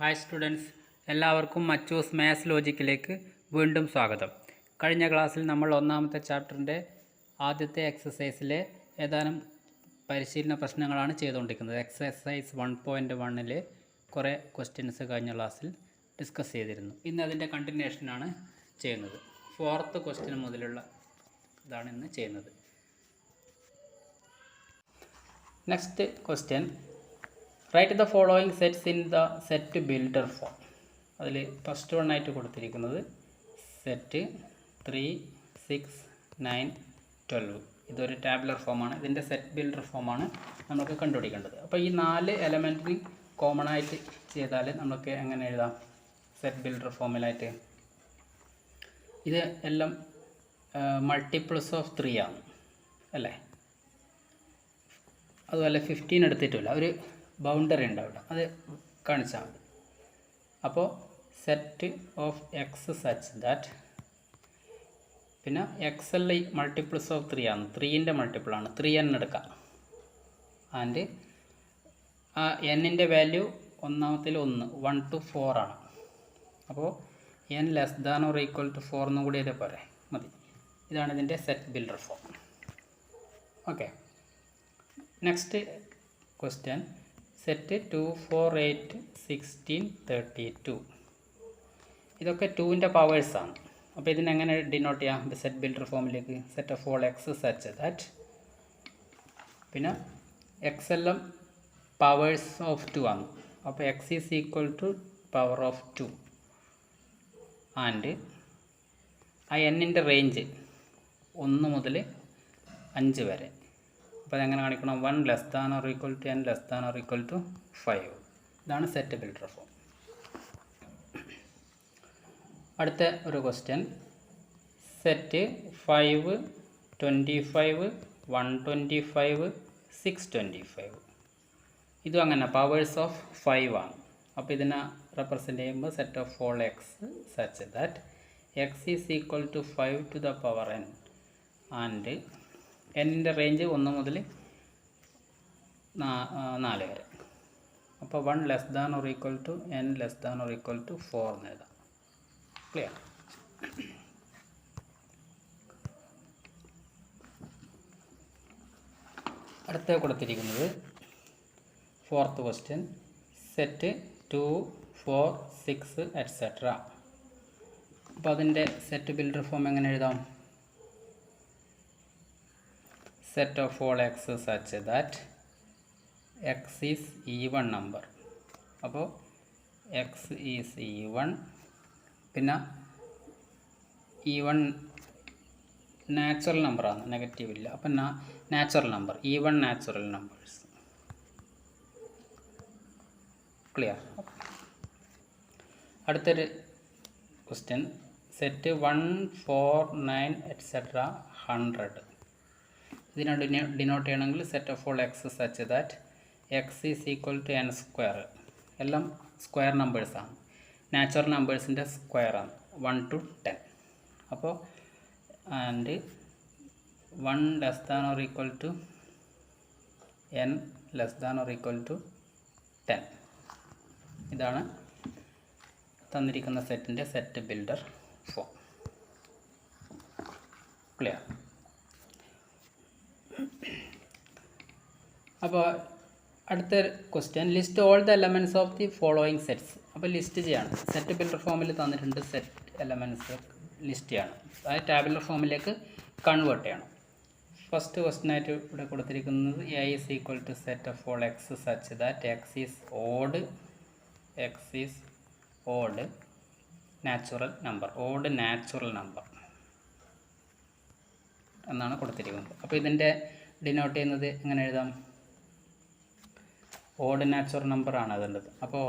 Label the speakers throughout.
Speaker 1: Hi students, എല്ലാവർക്കും മച്ചൂസ് maths ലോജിക്കിലേക്ക് വീണ്ടും സ്വാഗതം. കഴിഞ്ഞ ക്ലാസ്സിൽ നമ്മൾ ഒന്നാമത്തെ ചാപ്റ്ററിൻ്റെ ആദ്യത്തെ എക്സസൈസിലെ ഏതാനും പരിശീലന പ്രശ്നങ്ങളാണ് ചെയ്തുകൊണ്ടിരിക്കുന്നത്. എക്സസൈസ് 1.1 കുറേ ക്വസ്റ്റ്യൻസ് കഴിഞ്ഞ ക്ലാസ്സിൽ ഡിസ്കസ് ചെയ്തിരുന്നു. ഇന്ന് അതിൻ്റെ കണ്ടിന്യൂഷനാണ് ചെയ്യുന്നത്. 4th ക്വസ്റ്റ്യൻ മുതലുള്ള ഇതാണ് ഇന്ന് ചെയ്യുന്നത്. Next question, write the following sets in the set builder form. അതിൽ ഫസ്റ്റ് വൺ ആയിട്ട് കൊടുത്തിരിക്കുന്നത് സെറ്റ് 3, 6, 9, 12. ഇതൊരു ടാബുലർ ഫോമാണ്. ഇതിൻ്റെ സെറ്റ് ബിൽഡർ ഫോമാണ് നമുക്ക് കണ്ടുപിടിക്കേണ്ടത്. അപ്പോൾ ഈ 4 എലമെൻറ്റിന് കോമൺ ആയിട്ട് ചെയ്താൽ നമുക്ക് എങ്ങനെ എഴുതാം? സെറ്റ് ബിൽഡർ ഫോമിലായിട്ട് ഇത് എല്ലാം മൾട്ടിപ്പിൾസ് ഓഫ് 3 ആണ് അല്ലേ? അതുപോലെ 15 എടുത്തിട്ടില്ല, ഒരു ബൗണ്ടറി ഉണ്ട് അവിടെ, അത് കാണിച്ചാൽ മതി. അപ്പോൾ set of X such that, പിന്നെ എക്സ് എൽ മൾട്ടിപ്പിൾസ് ഓഫ് 3 ആണ്, 3ൻ്റെ മൾട്ടിപ്പിളാണ്, 3n എടുക്കാം. ആൻഡ് ആ എന്നിൻ്റെ വാല്യൂ ഒന്നാമത്തിൽ 1 to 4 ആണ്. അപ്പോൾ n less than or equal to 4 എന്നും കൂടി ഇതേ പോരെ മതി. ഇതാണ് ഇതിൻ്റെ set builder form. Okay, next question, set 2, 4, 8, 16, 32. ഇതൊക്കെ 2ൻ്റെ പവേഴ്സാണ്. അപ്പോൾ ഇതിനെങ്ങനെ ഡിനോട്ട് ചെയ്യാം സെറ്റ് ബിൽഡർ ഫോമിലേക്ക്? Set of all x such that, പിന്നെ എക്സ് എല്ലാം പവേഴ്സ് ഓഫ് 2 ആണ്. അപ്പോൾ x is equal to power of 2 and ആ എന്നിൻ്റെ റേഞ്ച് 1 മുതൽ 5 വരെ. അപ്പോൾ അതെങ്ങനെ കാണിക്കണം? 1 less than or equal to n less than or equal to 5. ഇതാണ് സെറ്റ് ബിൽഡർ ഫോം. അടുത്ത ഒരു ക്വസ്റ്റ്യൻ, സെറ്റ് 5, 25, 125, 625. ഇതും അങ്ങനെ പവേഴ്സ് ഓഫ് 5 ആണ്. അപ്പോൾ ഇതിനെ റെപ്രസെൻ്റ് ചെയ്യുമ്പോൾ set of all x such that x is equal to 5 to the power n and എന്നിൻ്റെ റേഞ്ച് 1 മുതൽ 4 വരെ. അപ്പോൾ 1 less than or equal to n less than or equal to 4 എന്ന് എഴുതാം. ക്ലിയർ? അടുത്ത കൊടുത്തിരിക്കുന്നത് 4th ക്വസ്റ്റ്യൻ, സെറ്റ് 2, 4, 6 എറ്റ്സെട്ര. അപ്പോൾ അതിൻ്റെ സെറ്റ് ബിൽഡർ ഫോം എങ്ങനെ എഴുതാം? set of all x such that x is even number. അപ്പോൾ x is even, പിന്നെ ഈവൺ നാച്ചുറൽ നമ്പറാണ്, നെഗറ്റീവ് ഇല്ല. അപ്പം natural number, even natural numbers. Clear? അടുത്തൊരു ക്വസ്റ്റ്യൻ, സെറ്റ് 1, 4, 9 എറ്റ്സെട്ര 100. ഇതിനെ ഡിനോട്ട് ചെയ്യണമെങ്കിൽ set of all x such that x is equal to n square. എല്ലാം square നമ്പേഴ്സാണ്, നാച്ചുറൽ നമ്പേഴ്സിൻ്റെ സ്ക്വയറാണ്, 1 to 10. അപ്പോൾ and 1 less than or equal to n less than or equal to 10. ഇതാണ് തന്നിരിക്കുന്ന സെറ്റിൻ്റെ സെറ്റ് ബിൽഡർ ഫോം. ക്ലിയർ? അപ്പോൾ അടുത്ത question, list all the elements of the following sets. അപ്പോൾ ലിസ്റ്റ് ചെയ്യാണ്. സെറ്റ് ബിൽഡർ ഫോമിൽ തന്നിട്ടുണ്ട്, സെറ്റ് എലമെൻറ്റ്സ് ലിസ്റ്റ് ചെയ്യണം. അതായത് ടാബുലർ ഫോമിലേക്ക് കൺവേർട്ട് ചെയ്യണം. ഫസ്റ്റ് ക്വസ്റ്റ്യനായിട്ട് ഇവിടെ കൊടുത്തിരിക്കുന്നത് A is equal to set of all x such that x is odd natural number എന്നാണ് കൊടുത്തിരിക്കുന്നത്. അപ്പോൾ ഇതിൻ്റെ ഡിനോട്ട് ചെയ്യുന്നത് എങ്ങനെ എഴുതാം? ഓഡ് നാച്ചുറൽ നമ്പറാണ് അതുള്ളത്. അപ്പോൾ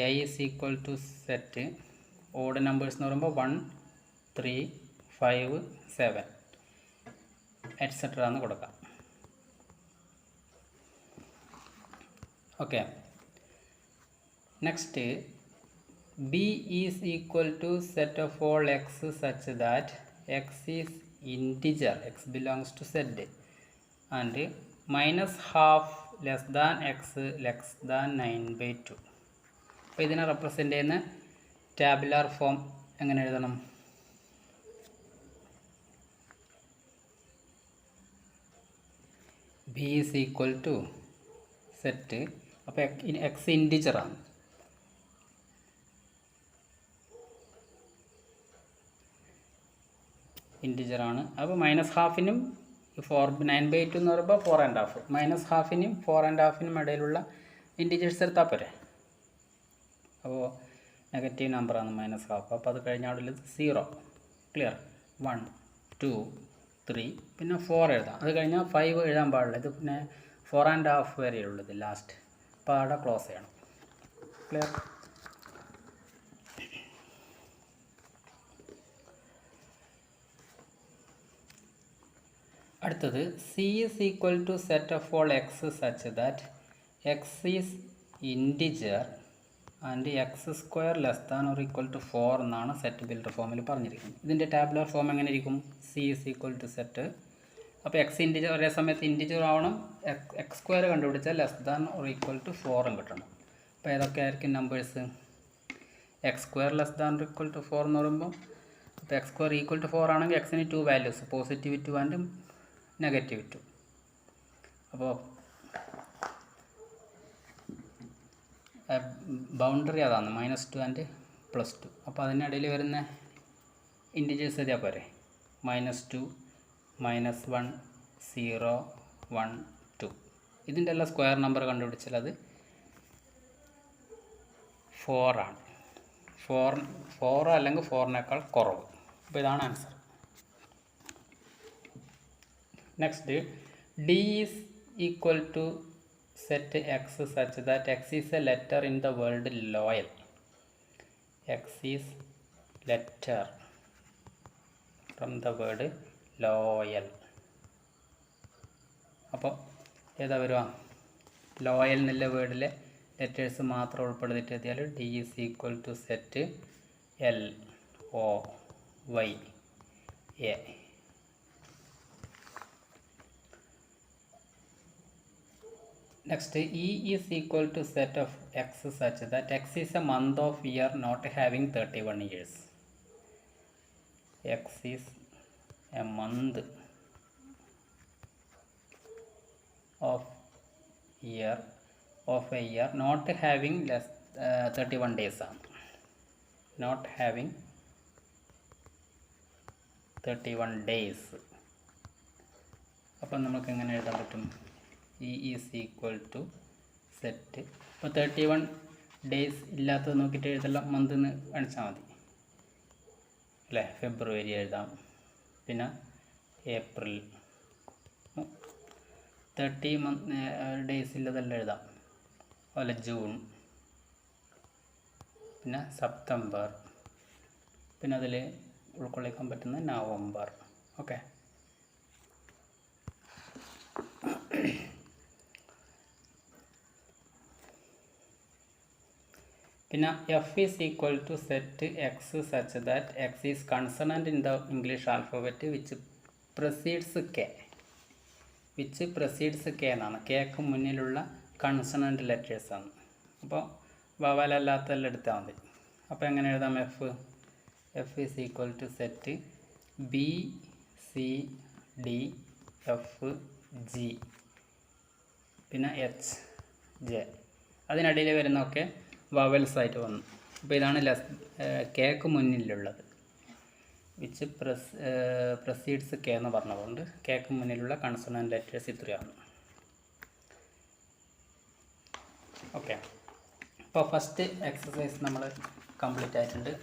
Speaker 1: A is equal to set odd numbers എന്ന് പറയുമ്പോൾ 1, 3, 5, 7 എറ്റ്സെട്ര എന്ന് കൊടുക്കാം. Okay, next B is equal to set of all x such that x is integer, x belongs to set and minus half less than x less than 9/2. അപ്പോൾ ഇതിനെ represent ചെയ്യുന്ന tabular form എങ്ങനെ എഴുതണം? B is equal to set, അപ്പോൾ x ഇൻറ്റിജറാണ്. ഇൻറ്റിജറാണ്. അപ്പോൾ -12നും 9/8 എന്ന് പറയുമ്പോൾ 4.5, -12നും 4.5നും ഇടയിലുള്ള ഇൻറ്റിജേഴ്സ് എടുത്താൽ പോരെ. അപ്പോൾ നെഗറ്റീവ് നമ്പറാണ് -12. അപ്പോൾ അത് കഴിഞ്ഞാൽ 0. ക്ലിയർ? 1 2 3 പിന്നെ 4 എഴുതാം. അത് കഴിഞ്ഞാൽ 5 എഴുതാൻ പാടില്ല. ഇത് പിന്നെ 4.5 വരെയുള്ളത് ലാസ്റ്റ്. അപ്പോൾ അവിടെ ക്ലോസ് ചെയ്യണം. ക്ലിയർ? അടുത്തത് C is equal to set of all x such that x is integer and x square less than or equal to 4 എന്നാണ് സെറ്റ് ബിൽഡർ ഫോമിൽ പറഞ്ഞിരിക്കുന്നത്. ഇതിൻ്റെ ടാബുലർ ഫോം എങ്ങനെ ഇരിക്കും? C is equal to set, അപ്പോൾ x integer ഒരേ സമയത്ത് integer ആവണം, എക്സ് സ്ക്വയർ കണ്ടുപിടിച്ചാൽ less than or equal to 4 കിട്ടണം. അപ്പോൾ ഏതൊക്കെ ആയിരിക്കും numbers? X square less than or equal to 4 എന്ന് പറയുമ്പോൾ, അപ്പോൾ എക്സ് സ്ക്വയർ ഈക്വൽ ടു 4 ആണെങ്കിൽ എക്സിന് 2 വാല്യൂസ്, പോസിറ്റീവ് 2 ആൻഡ് നെഗറ്റീവ് 2. അപ്പോൾ ബൗണ്ടറി അതാണ് -2 ആൻഡ് +2. അപ്പോൾ അതിനിടയിൽ വരുന്ന ഇൻറ്റിജേഴ്സ് എഴുതിയാൽ പോരെ. -2 -1 0 1 2. ഇതിൻ്റെ എല്ലാം സ്ക്വയർ നമ്പർ കണ്ടുപിടിച്ചാൽ അത് 4 ആണ്. 4 അല്ലെങ്കിൽ 4-നേക്കാൾ കുറവ്. അപ്പോൾ ഇതാണ് answer. Next, D is equal to set x such that x is a letter in the word loyal. X is letter from the word loyal. അപ്പോൾ ഏതാ വരിക? ലോയൽ എന്നുള്ള വേർഡിലെ ലെറ്റേഴ്സ് മാത്രം ഉൾപ്പെടുത്തിയിട്ട് എത്തിയാൽ D is equal to set LOYA. Next, E is equal to set of x such that x is a month of year not having 31 years. X is a month of a year not having less 31 days ആണ്. Not having 31 days. അപ്പോൾ നമുക്ക് എങ്ങനെ എഴുതാൻ പറ്റും? E is equal to set. ഇപ്പോൾ 31 days ഇല്ലാത്തത് നോക്കിയിട്ട് എഴുതலாம், month എന്ന് കാണിച്ചാൽ മതി അല്ലേ. ഫെബ്രുവരി എഴുതാം, പിന്നെ ഏപ്രിൽ 30 ഡേയ്സ് ഇല്ലതെല്ലാം എഴുതാം. അതുപോലെ ജൂൺ, പിന്നെ സെപ്റ്റംബർ, പിന്നെ അതിൽ ഉൾക്കൊള്ളിക്കാൻ പറ്റുന്ന നവംബർ. ഓക്കെ. പിന്നെ F is equal to set x such that x is consonant in the English alphabet which precedes k. which precedes k എന്നാണ്. കേക്ക് മുന്നിലുള്ള കൺസണൻറ്റ് ലെറ്റേഴ്സാണ്. അപ്പോൾ വവലല്ലാത്തെല്ലാം എടുത്താൽ മതി. അപ്പോൾ എങ്ങനെ എഴുതാം? F is equal to set B C D F G പിന്നെ H J. അതിനിടയിൽ വരുന്നതൊക്കെ വവൽസ് ആയിട്ട് വന്നു. അപ്പോൾ ഇതാണ് കേക്ക് മുന്നിലുള്ളത്. വിച്ച് പ്രസീഡ്സ് കെ എന്ന് പറഞ്ഞതുകൊണ്ട് കേക്ക് മുന്നിലുള്ള കൺസണൻറ്റ് ലെറ്റേഴ്സ് ഇത്രയാണ്. ഓക്കെ. അപ്പോൾ ഫസ്റ്റ് എക്സസൈസ് നമ്മൾ കംപ്ലീറ്റ് ആയിട്ടുണ്ട്.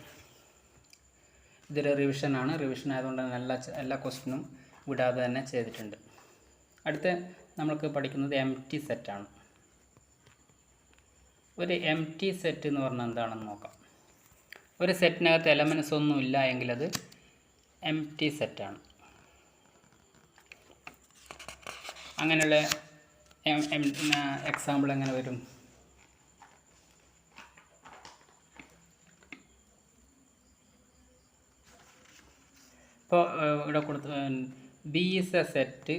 Speaker 1: ഇതൊരു റിവിഷനാണ്. റിവിഷൻ ആയതുകൊണ്ട് തന്നെ എല്ലാ ക്വസ്റ്റ്യനും വിടാതെ തന്നെ ചെയ്തിട്ടുണ്ട്. അടുത്ത നമ്മൾക്ക് പഠിക്കുന്നത് എംപ്റ്റി സെറ്റാണ്. ഒരു എംപ്റ്റി സെറ്റ് എന്ന് പറഞ്ഞാൽ എന്താണെന്ന് നോക്കാം. ഒരു സെറ്റിനകത്ത് എലമെൻറ്റ്സ് ഒന്നും ഇല്ല എങ്കിൽ അത് എംപ്റ്റി സെറ്റാണ്. അങ്ങനെയുള്ള എക്സാമ്പിൾ എങ്ങനെ വരും? ഇപ്പോൾ ഇവിടെ കൊടുത്ത് B is A set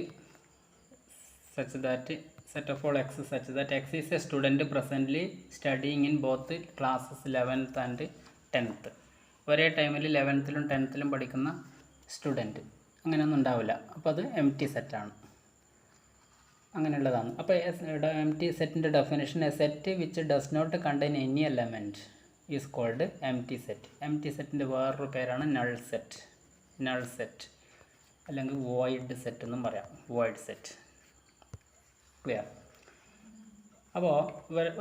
Speaker 1: such that set of all x such that x is a student presently studying in both classes 11th and 10th. ഒരേ ടൈമിൽ 11th-ലും 10th-ലും പഠിക്കുന്ന സ്റ്റുഡൻറ്റ് അങ്ങനെയൊന്നും ഉണ്ടാവില്ല. അപ്പോൾ അത് എം ടി സെറ്റാണ്, അങ്ങനെയുള്ളതാണ്. അപ്പോൾ എം ടി സെറ്റിൻ്റെ definition a set which does not contain any element is called empty set. Empty സെറ്റിൻ്റെ വേറൊരു പേരാണ് നൾ സെറ്റ്. നൾ സെറ്റ് അല്ലെങ്കിൽ വോയിഡ് സെറ്റ് എന്നും പറയാം, വോയിഡ് സെറ്റ്. ക്ലിയർ? അപ്പോൾ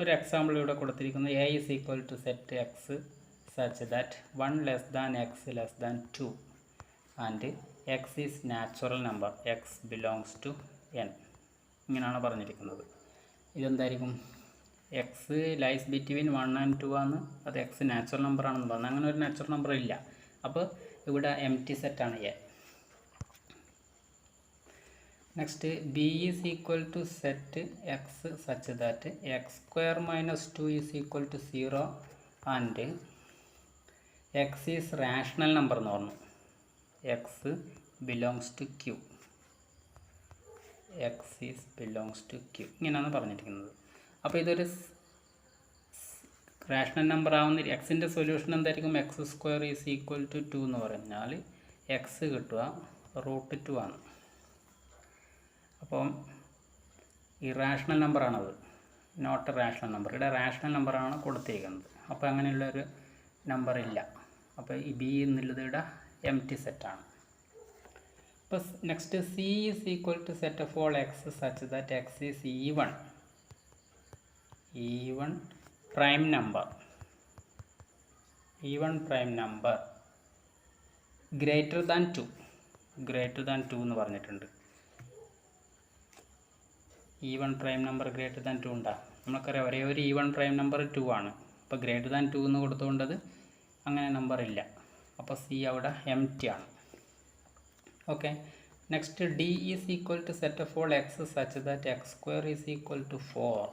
Speaker 1: ഒരു എക്സാമ്പിൾ ഇവിടെ കൊടുത്തിരിക്കുന്നത് A is equal to set x such that 1 less than x less than 2 and x is natural number x belongs to N. ഇങ്ങനെയാണ് പറഞ്ഞിരിക്കുന്നത്. ഇതെന്തായിരിക്കും? എക്സ് ലൈസ് ബിറ്റ്വീൻ 1 and 2 ആണ്, അത് എക്സ് നാച്ചുറൽ നമ്പർ ആണെന്ന് പറഞ്ഞു. അങ്ങനെ ഒരു നാച്ചുറൽ നമ്പർ ഇല്ല. അപ്പോൾ ഇവിടെ എം ടി സെറ്റാണ് എ. Next B is equal to set x such that x square minus 2 is equal to 0 and x is rational number എന്ന് പറഞ്ഞു. X belongs to Q. X is belongs to Q ഇങ്ങനെയാണ് പറഞ്ഞിരിക്കുന്നത്. അപ്പോൾ ഇതൊരു rational number ആവുന്ന എക്സിൻ്റെ solution എന്തായിരിക്കും? X square is equal to 2 എന്ന് പറഞ്ഞാൽ എക്സ് കിട്ടുക √2 ആണ്. അപ്പം ഇറാഷണൽ നമ്പറാണത്, നോട്ട് റാഷണൽ നമ്പർ. ഇവിടെ റാഷണൽ നമ്പറാണ് കൊടുത്തിരിക്കുന്നത്. അപ്പോൾ അങ്ങനെയുള്ളൊരു നമ്പർ ഇല്ല. അപ്പോൾ ഈ ബി എന്നുള്ളത് ഇവിടെ എം ടി സെറ്റാണ്. അപ്പോൾ next C is equal to set of all x such that x is even prime number greater than 2 എന്ന് പറഞ്ഞിട്ടുണ്ട്. Even prime number greater than 2 ഉണ്ടാ? നമുക്കറിയാം ഒരേ ഒരു ഈവൺ പ്രൈം നമ്പർ 2 ആണ്. അപ്പോൾ ഗ്രേറ്റർ ദാൻ 2 എന്ന് കൊടുത്തുകൊണ്ടത് അങ്ങനെ നമ്പർ ഇല്ല. അപ്പോൾ സി അവിടെ എം ടി ആണ്. Okay. Next D is equal to set of all x such that x square is equal to 4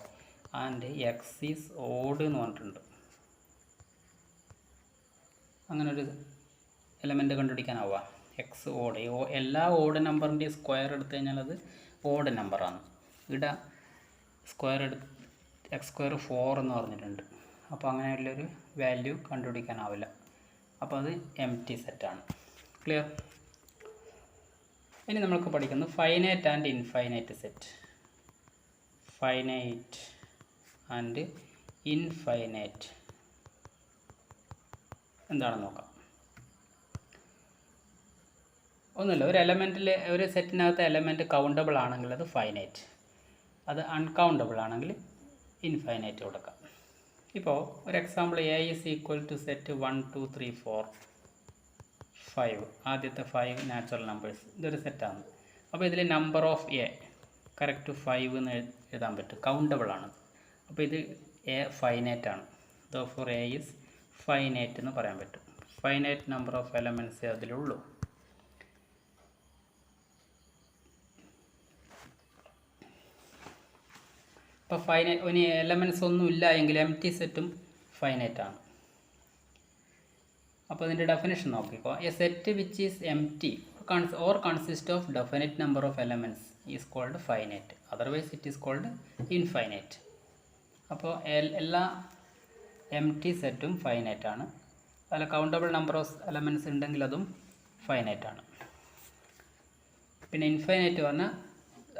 Speaker 1: and x is odd എന്ന് പറഞ്ഞിട്ടുണ്ട്. അങ്ങനൊരു എലമെൻറ്റ് കണ്ടുപിടിക്കാനാവുക. എക്സ് ഓഡ്, എല്ലാ ഓഡ് നമ്പറിൻ്റെയും സ്ക്വയർ എടുത്തു കഴിഞ്ഞാൽ അത് ഓഡ് നമ്പറാണ്. ഇവിടെ സ്ക്വയർ എക്സ് സ്ക്വയർ 4 എന്ന് പറഞ്ഞിട്ടുണ്ട്. അപ്പോൾ അങ്ങനെയുള്ളൊരു വാല്യൂ കണ്ടുപിടിക്കാനാവില്ല. അപ്പോൾ അത് എം ടി സെറ്റാണ്. ക്ലിയർ? ഇനി നമ്മൾക്ക് പഠിക്കുന്നത് finite and infinite set. Finite and infinite എന്താണെന്ന് നോക്കാം. ഒന്നുമില്ല, ഒരു എലമെൻറ്റിൽ ഒരു സെറ്റിനകത്ത് എലമെൻറ്റ് കൗണ്ടബിൾ ആണെങ്കിൽ അത് ഫൈനൈറ്റ്, അത് അൺകൗണ്ടബിൾ ആണെങ്കിൽ ഇൻഫൈനൈറ്റ് കൊടുക്കാം. ഇപ്പോൾ ഒരു example A is equal to set 1 2 3 4 5. ആദ്യത്തെ 5 നാച്ചുറൽ നമ്പേഴ്സ്, ഇതൊരു സെറ്റാണ്. അപ്പോൾ ഇതിൽ നമ്പർ ഓഫ് എ കറക്റ്റ് 5 എന്ന് എഴുതാൻ പറ്റും, കൗണ്ടബിൾ ആണ്. അപ്പോൾ ഇത് എ ഫൈനൈറ്റ് ആണ്. ദോർഫോർ എ ഈസ് ഫൈനൈറ്റ് എന്ന് പറയാൻ പറ്റും. ഫൈനൈറ്റ് നമ്പർ ഓഫ് എലമെൻറ്റ്സേ അതിലുള്ളൂ. ഇപ്പോൾ ഫൈനൈറ്റ് ഇനി എലമെൻറ്റ്സ് ഒന്നും ഇല്ല എങ്കിൽ എം ടി സെറ്റും ഫൈനൈറ്റ് ആണ്. അപ്പോൾ അതിൻ്റെ ഡെഫിനേഷൻ നോക്കിക്കോ. A set which is empty or consist of definite number of elements is called finite, otherwise it is called infinite. അപ്പോൾ എല്ലാ എം ടി സെറ്റും ഫൈനൈറ്റ് ആണ്. അതിൽ കൗണ്ടബിൾ നമ്പർ ഓഫ് എലമെൻറ്റ്സ് ഉണ്ടെങ്കിൽ അതും ഫൈനൈറ്റ് ആണ്. പിന്നെ ഇൻഫൈനൈറ്റ് പറഞ്ഞാൽ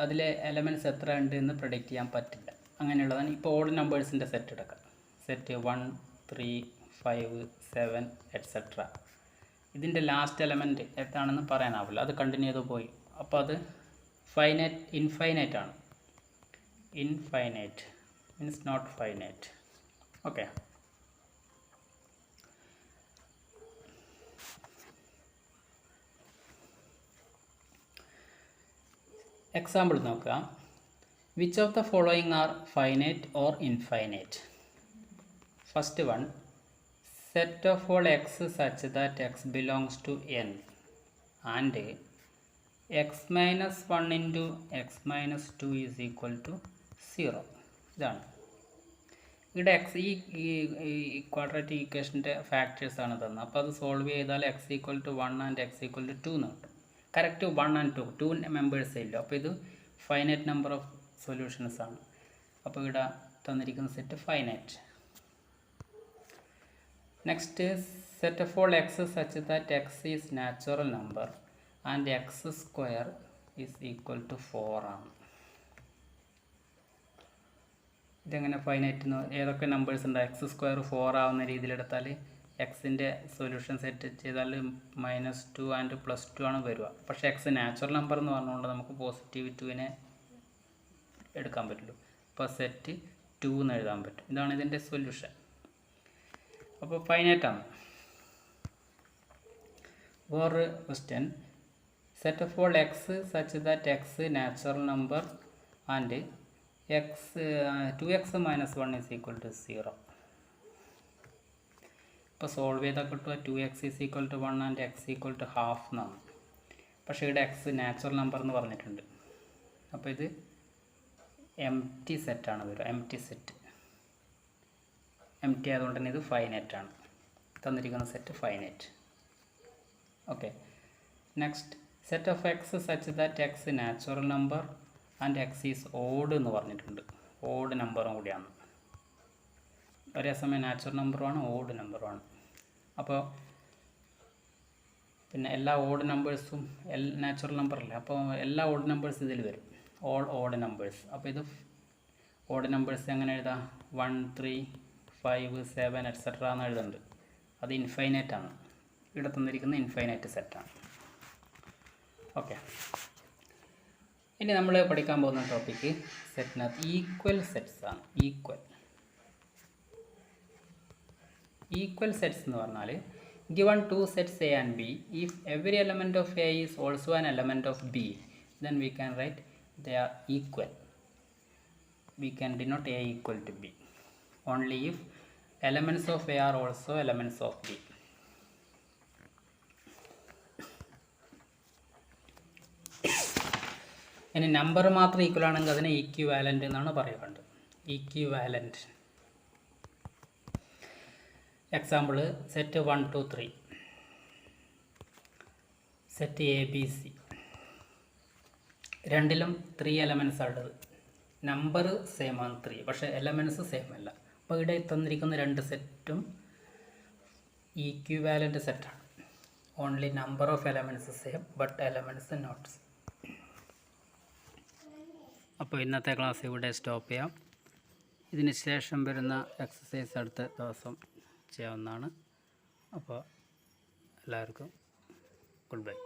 Speaker 1: അതിലെ എലമെൻറ്റ്സ് എത്ര ഉണ്ട് എന്ന് പ്രെഡിക്റ്റ് ചെയ്യാൻ പറ്റില്ല, അങ്ങനെയുള്ളതാണ്. ഇപ്പോൾ ഓഡ് നമ്പേഴ്സിൻ്റെ സെറ്റ് എടുക്കാം. Set 1 3 5 7 etcetera. ഇതിൻ്റെ ലാസ്റ്റ് എലമെൻറ്റ് എത്താണെന്ന് പറയാനാവില്ല, അത് കണ്ടിന്യൂ ചെയ്ത് പോയി. അപ്പോൾ അത് ഇൻഫൈനൈറ്റ് ആണ്. Infinite means not finite. Okay. Example നോക്കുക. Which of the following are finite or infinite? First one, set of all x such that x belongs to n and x minus 1 into x minus 2 is equal to 0. ഇതാണ് ഇവിടെ X ഈ quadratic ഇക്വേഷൻ്റെ ഫാക്ടേഴ്സാണ് തന്നത്. അപ്പോൾ അത് solve ചെയ്താൽ x equal to 1 and x equal to 2 എന്ന് കിട്ടും. Correct 1 and 2 മെമ്പേഴ്സേ ഇല്ല. അപ്പോൾ ഇത് ഫൈനൈറ്റ് നമ്പർ ഓഫ് സൊല്യൂഷൻസ് ആണ്. അപ്പോൾ ഇവിടെ തന്നിരിക്കുന്ന set finite. Next set of all x such that x is natural number and x square is equal to 4 ആണ്. ഇതെങ്ങനെ ഫൈനൈറ്റ് ഏതൊക്കെ നമ്പേഴ്സ് ഉണ്ട് എക്സ് സ്ക്വയർ 4 ആവുന്ന രീതിയിലെടുത്താൽ എക്സിൻ്റെ സൊല്യൂഷൻ സെറ്റ് ചെയ്താൽ -2 ആൻഡ് +2 ആണ് വരിക. പക്ഷേ എക്സ് നാച്ചുറൽ നമ്പർ എന്ന് പറഞ്ഞുകൊണ്ട് നമുക്ക് പോസിറ്റീവ് 2നെ എടുക്കാൻ പറ്റുള്ളൂ. അപ്പോൾ സെറ്റ് 2 എന്ന് എഴുതാൻ പറ്റും. ഇതാണ് ഇതിൻ്റെ സൊല്യൂഷൻ. അപ്പോൾ ഫൈനൈറ്റാണ്. വേറൊരു question set of all x such that x natural number and x 2x - 1 is equal to 0. ഇപ്പോൾ സോൾവ് ചെയ്താൽ കിട്ടുക 2x is equal to 1 and x equal to half എന്നാണ്. പക്ഷേ ഇവിടെ എക്സ് നാച്ചുറൽ നമ്പർ എന്ന് പറഞ്ഞിട്ടുണ്ട്. അപ്പോൾ ഇത് എംപ്റ്റി സെറ്റാണ് വരിക. എംപ്റ്റി സെറ്റ് എംപ്റ്റി ആയതുകൊണ്ട് തന്നെ ഇത് ഫൈനൈറ്റാണ്. തന്നിരിക്കുന്ന set finite. Okay. Next set of X such that x natural number and x is odd എന്ന് പറഞ്ഞിട്ടുണ്ട്. ഓഡ് നമ്പറും കൂടിയാണ്. ഒരേ സമയം നാച്ചുറൽ നമ്പറുമാണ് ഓഡ് നമ്പറുമാണ്. അപ്പോൾ പിന്നെ എല്ലാ ഓഡ് നമ്പേഴ്സും നാച്ചുറൽ നമ്പർ അല്ലേ, അപ്പോൾ എല്ലാ ഓഡ് നമ്പേഴ്സ് ഇതിൽ വരും. All odd numbers. അപ്പോൾ ഇത് ഓഡ് നമ്പേഴ്സ് എങ്ങനെ എഴുതാം? 1, 3, 5, 7 എക്സെട്ര എന്ന് എഴുതുന്നുണ്ട്. അത് ഇൻഫൈനൈറ്റ് ആണ്. ഇവിടെ തന്നിരിക്കുന്ന ഇൻഫൈനൈറ്റ് സെറ്റാണ്. ഓക്കെ. ഇനി നമ്മൾ പഠിക്കാൻ പോകുന്ന ടോപ്പിക്ക് സെറ്റിനകത്ത് ഈക്വൽ സെറ്റ്സ് ആണ്. ഈക്വൽ സെറ്റ്സ് എന്ന് പറഞ്ഞാൽ given two sets A and B, if every element of A is also an element of B, then we can write they are equal. We can denote A equal to B only if elements of A are also elements of B. ഇനി number മാത്രം equal ആണെങ്കിൽ അതിനെ equivalent എന്നാണ് പറയുന്നത്. Equivalent. Example set 1, 2, 3, set ABC. രണ്ടിലും 3 elements ഉള്ളത്. Number same ആണ് 3, പക്ഷേ എലമെൻറ്റ്സ് സെയിം അല്ല. അപ്പോൾ ഇവിടെ തന്നിരിക്കുന്ന രണ്ട് സെറ്റും ഈക്വിവാലൻ്റ് സെറ്റാണ്. Only number of elements same but elements not same. അപ്പോൾ ഇന്നത്തെ ക്ലാസ് ഇവിടെ സ്റ്റോപ്പ് ചെയ്യാം. ഇതിന് ശേഷം വരുന്ന എക്സസൈസ് അടുത്ത ദിവസം ചെയ്യാവുന്നതാണ്. അപ്പോൾ എല്ലാവർക്കും ഗുഡ് ബൈ.